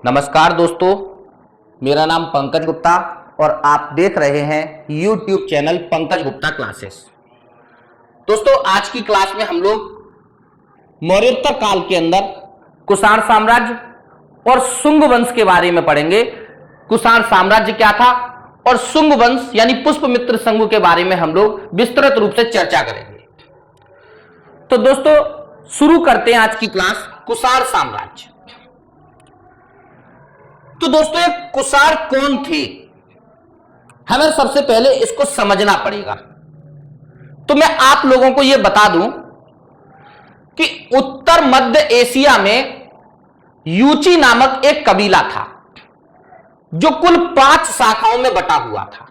नमस्कार दोस्तों, मेरा नाम पंकज गुप्ता और आप देख रहे हैं YouTube channel Pankaj Gupta classes. दोस्तों, आज की क्लास में हम लोग मौर्योत्तर काल के अंदर कुषाण साम्राज्य और शुंग वंश के बारे में पढ़ेंगे। कुषाण साम्राज्य क्या था और शुंग वंश यानी पुष्पमित्र संघ के बारे में हम लोग विस्तृत रूप से चर्चा करेंगे। तो दोस्तों, शुरू करते हैं आज की क्लास। कुषाण साम्राज्य। तो दोस्तों, ये कुषाण कौन थे, हमें सबसे पहले इसको समझना पड़ेगा। तो मैं आप लोगों को यह बता दूं कि उत्तर मध्य एशिया में यूची नामक एक कबीला था जो कुल 5 शाखाओं में बटा हुआ था,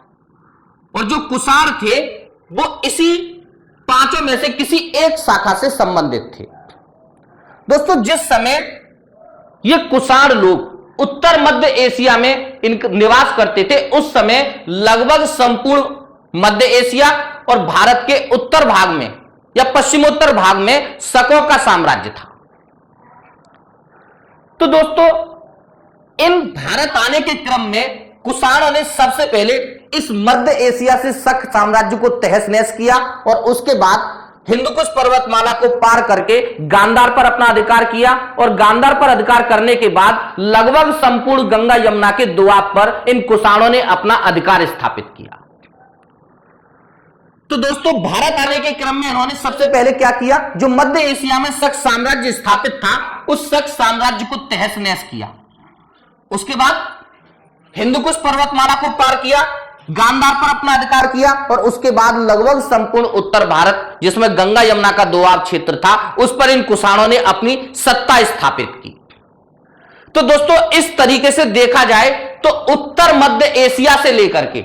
और जो कुषाण थे वो इसी 5 में से किसी एक शाखा से संबंधित थे। दोस्तों, जिस समय ये कुषाण लोग उत्तर मध्य एशिया में निवास करते थे, उस समय लगभग संपूर्ण मध्य एशिया और भारत के उत्तर भाग में या पश्चिमोत्तर भाग में शकों का साम्राज्य था। तो दोस्तों, इन भारत आने के क्रम में कुषाणों ने सबसे पहले इस मध्य एशिया से शक साम्राज्य को तहस नहस किया और उसके बाद हिंदुकुश पर्वतमाला को पार करके गांधार पर अपना अधिकार किया, और गांधार पर अधिकार करने के बाद लगभग संपूर्ण गंगा यमुना के दोआब पर इन कुषाणों ने अपना अधिकार स्थापित किया। तो दोस्तों, भारत आने के क्रम में इन्होंने सबसे पहले क्या किया, जो मध्य एशिया में शक साम्राज्य स्थापित था उस शक साम्राज्य को तहस नहस किया। उसके बाद हिंदुकुश पर्वतमाला को पार किया, गांधार पर अपना अधिकार किया, और उसके बाद लगभग संपूर्ण उत्तर भारत जिसमें गंगा यमुना का दोआब क्षेत्र था उस पर इन कुषाणों ने अपनी सत्ता स्थापित की। तो दोस्तों, इस तरीके से देखा जाए तो उत्तर मध्य एशिया से लेकर के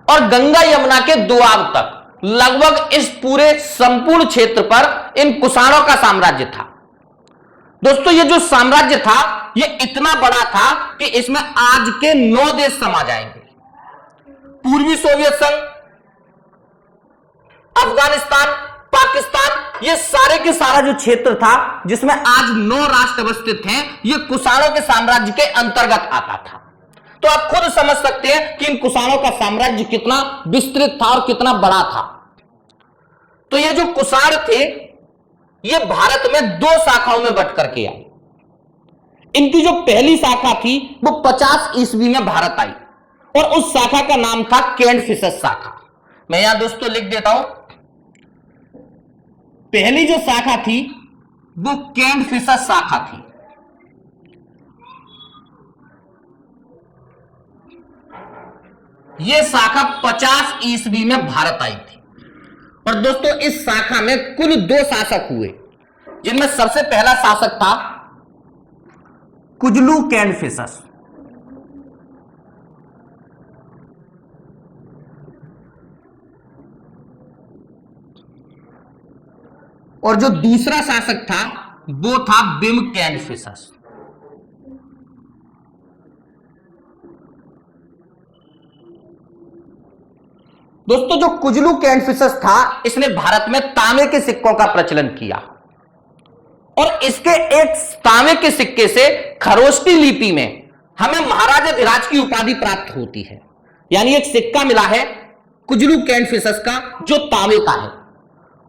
और गंगा यमुना के दोआब तक लगभग इस पूरे संपूर्ण क्षेत्र पर इन कुषाणों का साम्राज्य था। दोस्तों, ये जो साम्राज्य था ये इतना बड़ा था कि इसमें आज के 9 देश समा जाएंगे। पूर्वी सोवियत संघ, अफगानिस्तान, पाकिस्तान, ये सारे के सारा जो क्षेत्र था जिसमें आज 9 राष्ट्र अवस्थित हैं, ये कुषाणों के साम्राज्य के अंतर्गत आता था। तो आप खुद समझ सकते हैं कि इन कुषाणों का साम्राज्य कितना विस्तृत था और कितना बड़ा था। तो ये जो कुषाण थे ये भारत में 2 शाखाओं में बट करके आए। इनकी जो पहली शाखा थी वो 50 ईस्वी में भारत आई, और उस शाखा का नाम था कैंटफिशस शाखा। मैं यहां दोस्तों लिख देता हूं, पहली जो शाखा थी वो कैंटफिशस शाखा थी। यह शाखा 50 ईस्वी में भारत आई थी, और दोस्तों इस शाखा में कुल 2 शासक हुए, जिनमें सबसे पहला शासक था कुजलू कैंटफिशस, और जो दूसरा शासक था वो था बिम कैंटफिशस। दोस्तों, जो कुजलू कैंटफिशस था इसने भारत में तांबे के सिक्कों का प्रचलन किया, और इसके एक तांबे के सिक्के से खरोष्टी लिपि में हमें महाराजाधिराज की उपाधि प्राप्त होती है। यानी एक सिक्का मिला है कुजलू कैंटफिशस का जो तांबे का है,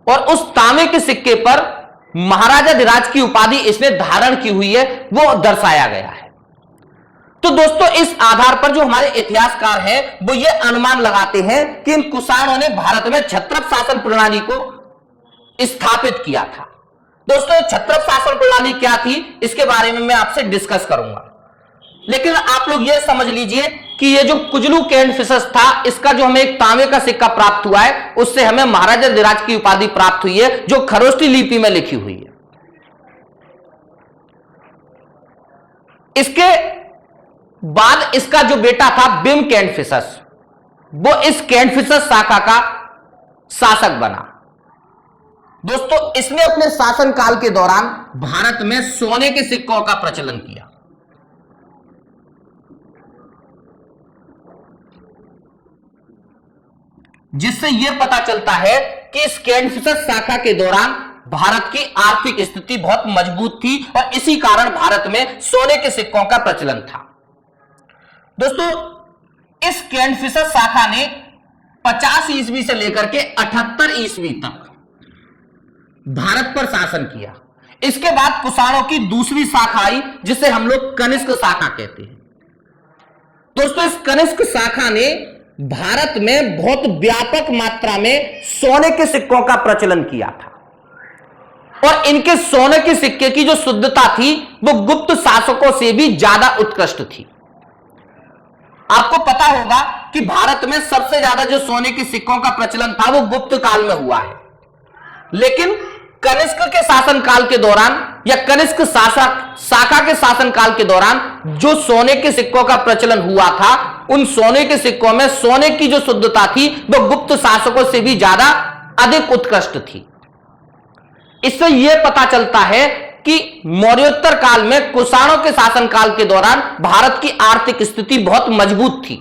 और उस तांबे के सिक्के पर महाराजाधिराज की उपाधि इसने धारण की हुई है, वो दर्शाया गया है। तो दोस्तों, इस आधार पर जो हमारे इतिहासकार हैं वो ये अनुमान लगाते हैं कि इन कुषाणों ने भारत में क्षत्रप शासन प्रणाली को स्थापित किया था। दोस्तों, क्षत्रप शासन प्रणाली क्या थी इसके बारे में मैं आपसे डिस्कस करूंगा, लेकिन आप लोग ये समझ लीजिए कि ये जो कुजलू कैंटफिशस था इसका जो हमें एक तांबे का सिक्का प्राप्त हुआ है उससे हमें महाराजाधिराज की उपाधि प्राप्त हुई है जो खरोष्टी लिपि में लिखी हुई है। इसके बाद इसका जो बेटा था बिम कैंटफिशस, वो इस कैंटफिशस शाखा का शासक बना। दोस्तों, इसने अपने शासन काल के दौरान भारत में सोने के सिक्कों का प्रचलन किया। जिससे यह पता चलता है कि इस कैंटफिशस शाखा के दौरान भारत की आर्थिक स्थिति बहुत मजबूत थी और इसी कारण भारत में सोने के सिक्कों का प्रचलन था। दोस्तों, इस कैंट फिशर शाखा ने 50 ईस्वी से लेकर के 78 ईस्वी तक भारत पर शासन किया। इसके बाद कुषाणों की दूसरी शाखा आई जिसे हम लोग कनिष्क शाखा कहते हैं। दोस्तों, इस कनिष्क शाखा ने भारत में बहुत व्यापक मात्रा में सोने के सिक्कों का प्रचलन किया था और इनके सोने के सिक्के की जो शुद्धता थी वो गुप्त शासकों से भी ज्यादा उत्कृष्ट थी। आपको पता होगा कि भारत में सबसे ज्यादा जो सोने के सिक्कों का प्रचलन था वो गुप्त काल में हुआ है, लेकिन कनिष्क के शासनकाल के दौरान या कनिष्क शाखा के शासनकाल के दौरान जो सोने के सिक्कों का प्रचलन हुआ था, उन सोने के सिक्कों में सोने की जो शुद्धता थी वो गुप्त शासकों से भी ज्यादा अधिक उत्कृष्ट थी। इससे यह पता चलता है कि मौर्योत्तर काल में कुषाणों के शासनकाल के दौरान भारत की आर्थिक स्थिति बहुत मजबूत थी।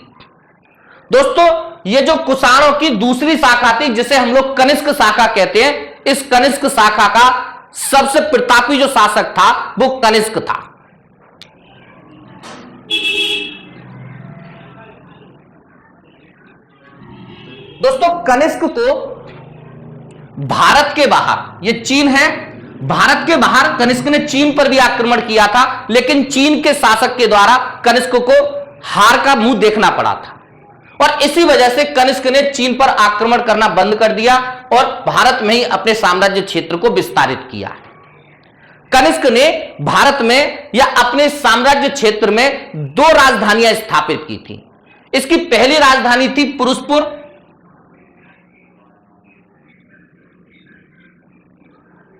दोस्तों, ये जो कुषाणों की दूसरी शाखा थी जिसे हम लोग कनिष्क शाखा कहते हैं, इस कनिष्क शाखा का सबसे प्रतापी जो शासक था वो कनिष्क था। दोस्तों, कनिष्क को भारत के बाहर, ये चीन है, भारत के बाहर कनिष्क ने चीन पर भी आक्रमण किया था, लेकिन चीन के शासक के द्वारा कनिष्क को हार का मुंह देखना पड़ा था और इसी वजह से कनिष्क ने चीन पर आक्रमण करना बंद कर दिया और भारत में ही अपने साम्राज्य क्षेत्र को विस्तारित किया। कनिष्क ने भारत में या अपने साम्राज्य क्षेत्र में 2 राजधानियां स्थापित की थी। इसकी पहली राजधानी थी पुरुषपुर,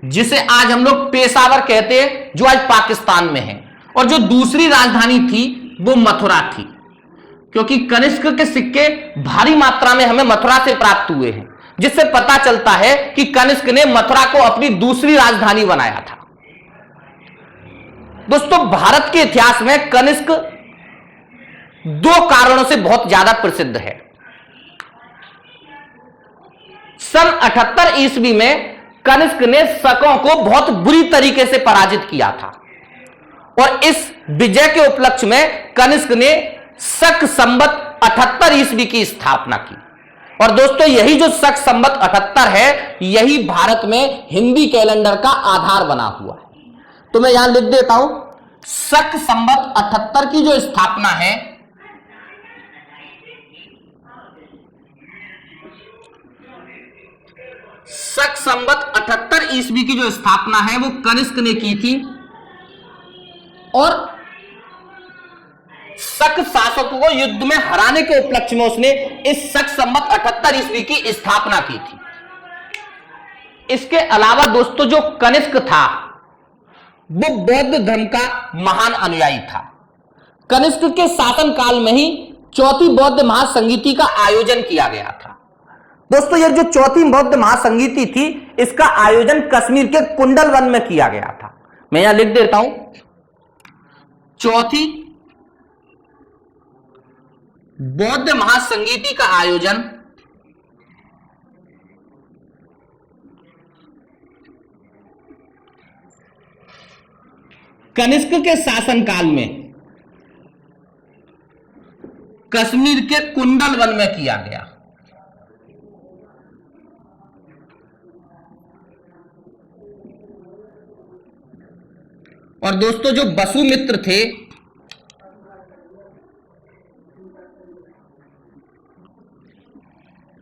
जिसे आज हम लोग पेशावर कहते हैं, जो आज पाकिस्तान में है, और जो दूसरी राजधानी थी वो मथुरा थी, क्योंकि कनिष्क के सिक्के भारी मात्रा में हमें मथुरा से प्राप्त हुए हैं, जिससे पता चलता है कि कनिष्क ने मथुरा को अपनी दूसरी राजधानी बनाया था। दोस्तों, भारत के इतिहास में कनिष्क 2 कारणों से बहुत ज्यादा प्रसिद्ध है। सन 78 ईस्वी में कनिष्क ने शकों को बहुत बुरी तरीके से पराजित किया था और इस विजय के उपलक्ष्य में कनिष्क ने शक संवत 78 ईस्वी की स्थापना की। और दोस्तों, यही जो शक संवत 78 है, यही भारत में हिंदी कैलेंडर का आधार बना हुआ है। तो मैं यहां लिख देता हूं, शक संवत 78 की जो स्थापना है, शक संवत 78 ईस्वी की जो स्थापना है वो कनिष्क ने की थी और शक शासकों को युद्ध में हराने के उपलक्ष्य में उसने इस शक संवत 78 ईस्वी की स्थापना की थी। इसके अलावा दोस्तों, जो कनिष्क था वो बौद्ध धर्म का महान अनुयायी था। कनिष्क के शासन काल में ही चौथी बौद्ध महासंगीति का आयोजन किया गया था। दोस्तों, यह जो चौथी बौद्ध महासंगीति थी, इसका आयोजन कश्मीर के कुंडल वन में किया गया था। मैं यहां लिख देता हूं, चौथी बौद्ध महासंगीति का आयोजन कनिष्क के शासनकाल में कश्मीर के कुंडल वन में किया गया। और दोस्तों, जो वसुमित्र थे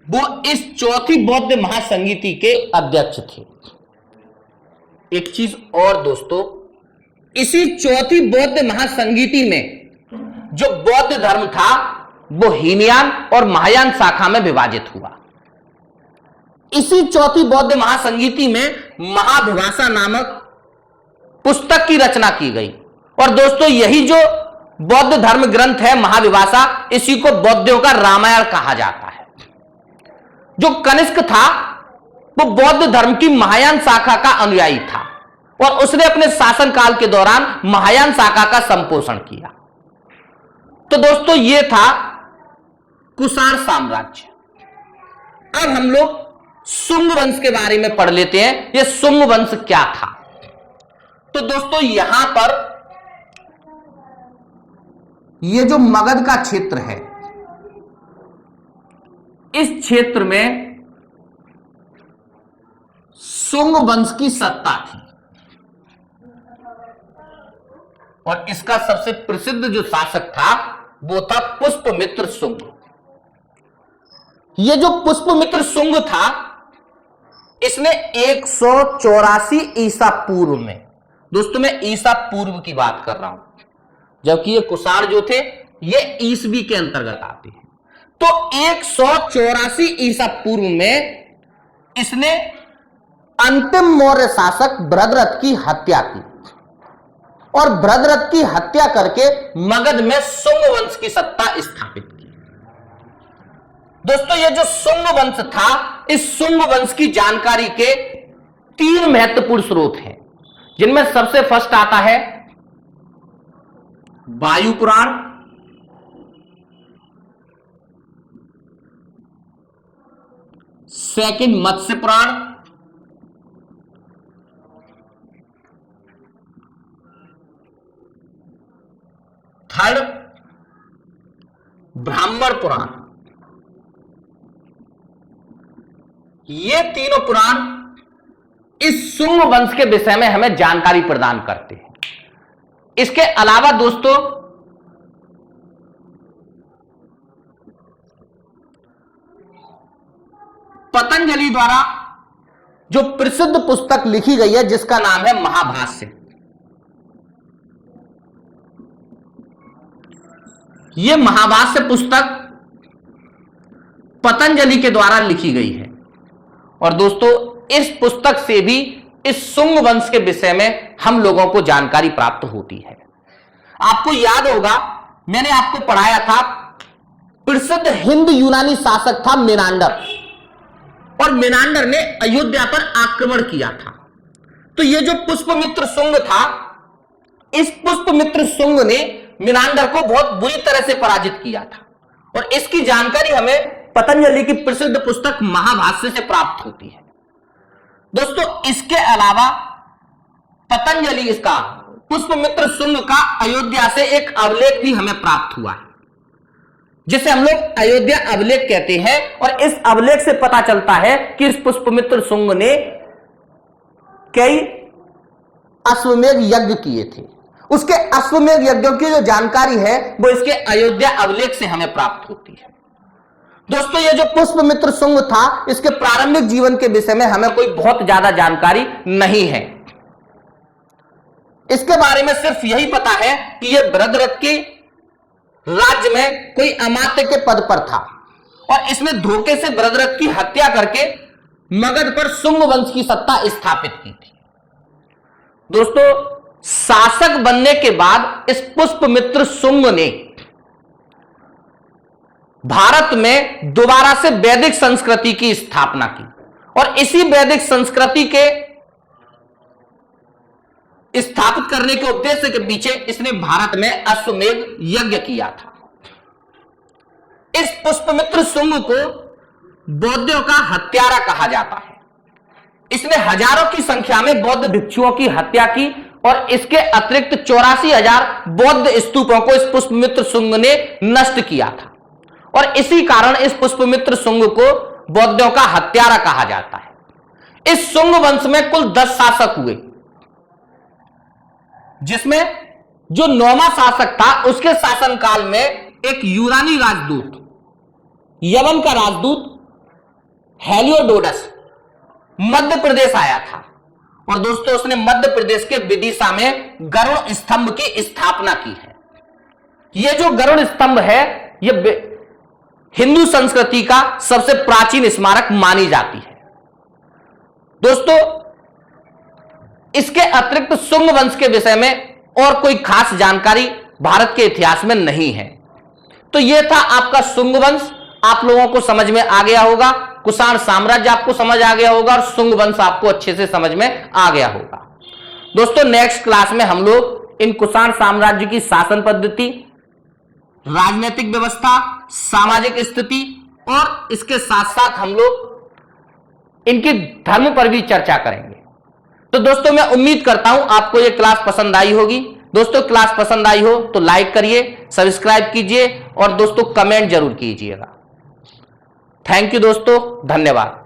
वो इस चौथी बौद्ध महासंगीति के अध्यक्ष थे। एक चीज और दोस्तों, इसी चौथी बौद्ध महासंगीति में जो बौद्ध धर्म था वो हीनयान और महायान शाखा में विभाजित हुआ। इसी चौथी बौद्ध महासंगीति में महाभिभाषा नामक पुस्तक की रचना की गई। और दोस्तों, यही जो बौद्ध धर्म ग्रंथ है महाभिभाषा, इसी को बौद्धों का रामायण कहा जाता है। जो कनिष्क था वो बौद्ध धर्म की महायान शाखा का अनुयायी था और उसने अपने शासनकाल के दौरान महायान शाखा का संपोषण किया। तो दोस्तों, ये था कुषाण साम्राज्य। अब हम लोग शुंग वंश के बारे में पढ़ लेते हैं। यह शुंग वंश क्या था? तो दोस्तों यहां पर यह जो मगध का क्षेत्र है, इस क्षेत्र में शुंग वंश की सत्ता थी और इसका सबसे प्रसिद्ध जो शासक था वो था पुष्पमित्र शुंग। ये जो पुष्पमित्र शुंग था, इसने 184 ईसा पूर्व में, दोस्तों मैं ईसा पूर्व की बात कर रहा हूं, जबकि ये कुषाण जो थे ये ईसवी के अंतर्गत आते हैं। तो 184 ईसा पूर्व में इसने अंतिम मौर्य शासक भद्रथ की हत्या की और भद्रथ की हत्या करके मगध में शुंग वंश की सत्ता स्थापित की। दोस्तों ये जो शुंग वंश था, इस शुंग वंश की जानकारी के 3 महत्वपूर्ण स्रोत हैं, जिनमें सबसे फर्स्ट आता है वायु पुराण, सेकंड मत्स्य पुराण, थर्ड ब्राह्मण पुराण। ये तीनों पुराण इस शुंग वंश के विषय में हमें जानकारी प्रदान करते हैं। इसके अलावा दोस्तों पतंजलि द्वारा जो प्रसिद्ध पुस्तक लिखी गई है जिसका नाम है महाभाष्य, यह महाभाष्य पुस्तक पतंजलि के द्वारा लिखी गई है और दोस्तों इस पुस्तक से भी इस शुंग वंश के विषय में हम लोगों को जानकारी प्राप्त होती है। आपको याद होगा मैंने आपको पढ़ाया था, प्रसिद्ध हिंद यूनानी शासक था मेनांडर, और मेनांडर ने अयोध्या पर आक्रमण किया था। तो यह जो पुष्पमित्र शुंग था, इस पुष्पमित्र शुंग ने मेनांडर को बहुत बुरी तरह से पराजित किया था और इसकी जानकारी हमें पतंजलि की प्रसिद्ध पुस्तक महाभाष्य से प्राप्त होती है। दोस्तों इसके अलावा पतंजलि इसका पुष्पमित्र शुंग का अयोध्या से एक अभिलेख भी हमें प्राप्त हुआ है, जिसे हम लोग अयोध्या अभिलेख कहते हैं। और इस अभिलेख से पता चलता है कि इस पुष्पमित्र शुंग ने कई अश्वमेध यज्ञ किए थे। उसके अश्वमेध यज्ञों की जो जानकारी है वो इसके अयोध्या अभिलेख से हमें प्राप्त होती है। दोस्तों ये जो पुष्पमित्र शुंग था, इसके प्रारंभिक जीवन के विषय में हमें कोई बहुत ज्यादा जानकारी नहीं है। इसके बारे में सिर्फ यही पता है कि यह भद्रथ के राज्य में कोई अमात्य के पद पर था और इसने धोखे से भद्रथ की हत्या करके मगध पर शुंग वंश की सत्ता स्थापित की थी। दोस्तों शासक बनने के बाद इस पुष्पमित्र शुंग ने भारत में दोबारा से वैदिक संस्कृति की स्थापना की और इसी वैदिक संस्कृति के स्थापित करने के उद्देश्य के पीछे इसने भारत में अश्वमेध यज्ञ किया था। इस पुष्पमित्र शुंग को बौद्धों का हत्यारा कहा जाता है। इसने हजारों की संख्या में बौद्ध भिक्षुओं की हत्या की और इसके अतिरिक्त 84,000 बौद्ध स्तूपों को इस पुष्पमित्र शुंग ने नष्ट किया था और इसी कारण इस पुष्पमित्र शुंग को बौद्धों का हत्यारा कहा जाता है। इस शुंग वंश में कुल 10 शासक हुए, जिसमें जो 9वां शासक था उसके शासनकाल में एक यूनानी राजदूत, यवन का राजदूत हेलियोडोरस मध्य प्रदेश आया था और दोस्तों उसने मध्य प्रदेश के विदिशा में गरुड़ स्तंभ की स्थापना की है। यह जो गरुड़ स्तंभ है यह हिंदू संस्कृति का सबसे प्राचीन स्मारक मानी जाती है। दोस्तों इसके अतिरिक्त शुंग वंश के विषय में और कोई खास जानकारी भारत के इतिहास में नहीं है। तो यह था आपका शुंग वंश, आप लोगों को समझ में आ गया होगा। कुषाण साम्राज्य आपको समझ आ गया होगा और शुंग वंश आपको अच्छे से समझ में आ गया होगा। दोस्तों नेक्स्ट क्लास में हम लोग इन कुषाण साम्राज्य की शासन पद्धति, राजनीतिक व्यवस्था, सामाजिक स्थिति और इसके साथ साथ हम लोग इनकी धर्म पर भी चर्चा करेंगे। तो दोस्तों मैं उम्मीद करता हूं आपको यह क्लास पसंद आई होगी। दोस्तों क्लास पसंद आई हो तो लाइक करिए, सब्सक्राइब कीजिए और दोस्तों कमेंट जरूर कीजिएगा। थैंक यू दोस्तों, धन्यवाद।